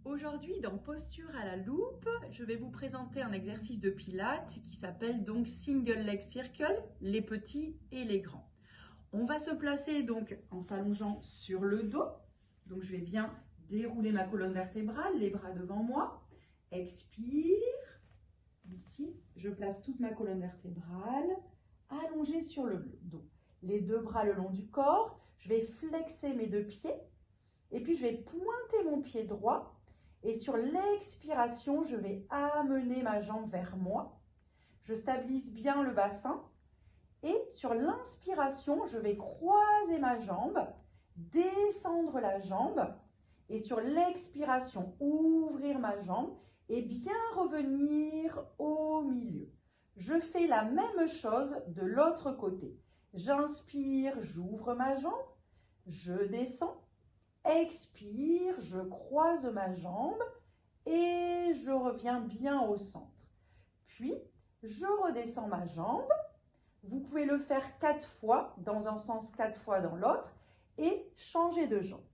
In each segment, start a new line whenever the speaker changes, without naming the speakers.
Aujourd'hui, dans Posture à la loupe, je vais vous présenter un exercice de pilates qui s'appelle donc Single Leg Circle, les petits et les grands. On va se placer donc en s'allongeant sur le dos. Donc je vais bien dérouler ma colonne vertébrale, les bras devant moi. Expire. Ici, je place toute ma colonne vertébrale allongée sur le dos. Les deux bras le long du corps. Je vais flexer mes deux pieds. Et puis, je vais pointer mon pied droit. Et sur l'expiration, je vais amener ma jambe vers moi. Je stabilise bien le bassin. Et sur l'inspiration, je vais croiser ma jambe, descendre la jambe. Et sur l'expiration, ouvrir ma jambe et bien revenir au milieu. Je fais la même chose de l'autre côté. J'inspire, j'ouvre ma jambe, je descends. Expire, je croise ma jambe et je reviens bien au centre. Puis, je redescends ma jambe. Vous pouvez le faire 4 fois dans un sens, 4 fois dans l'autre et changer de jambe.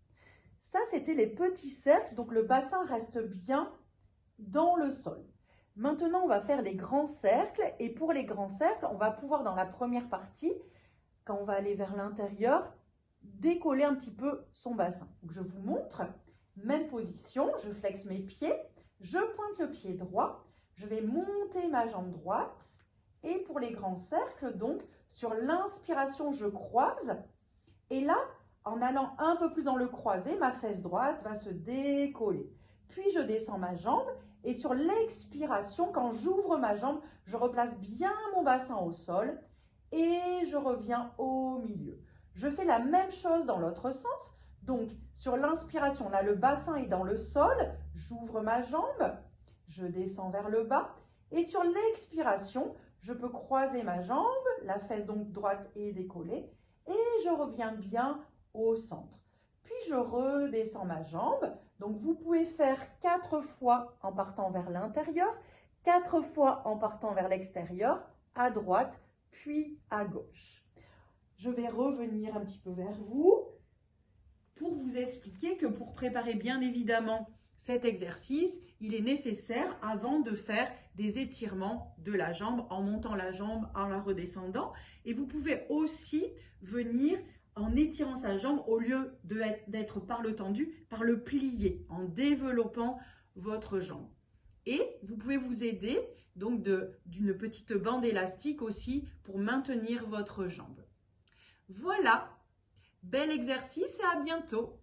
Ça, c'était les petits cercles, donc le bassin reste bien dans le sol. Maintenant, on va faire les grands cercles et pour les grands cercles, on va pouvoir dans la première partie, quand on va aller vers l'intérieur, décoller un petit peu son bassin. Donc, je vous montre, même position, je flexe mes pieds, je pointe le pied droit, je vais monter ma jambe droite et pour les grands cercles, donc sur l'inspiration, je croise et là, en allant un peu plus dans le croisé, ma fesse droite va se décoller. Puis, je descends ma jambe et sur l'expiration, quand j'ouvre ma jambe, je replace bien mon bassin au sol et je reviens au milieu. Je fais la même chose dans l'autre sens. Donc, sur l'inspiration, là, le bassin est dans le sol. J'ouvre ma jambe, je descends vers le bas. Et sur l'expiration, je peux croiser ma jambe, la fesse donc droite est décollée. Et je reviens bien au centre. Puis, je redescends ma jambe. Donc, vous pouvez faire 4 fois en partant vers l'intérieur, 4 fois en partant vers l'extérieur, à droite, puis à gauche. Je vais revenir un petit peu vers vous pour vous expliquer que pour préparer bien évidemment cet exercice, il est nécessaire avant de faire des étirements de la jambe en montant la jambe, en la redescendant. Et vous pouvez aussi venir en étirant sa jambe au lieu d'être par le tendu, par le plier, en développant votre jambe. Et vous pouvez vous aider donc d'une petite bande élastique aussi pour maintenir votre jambe. Voilà, bel exercice et à bientôt!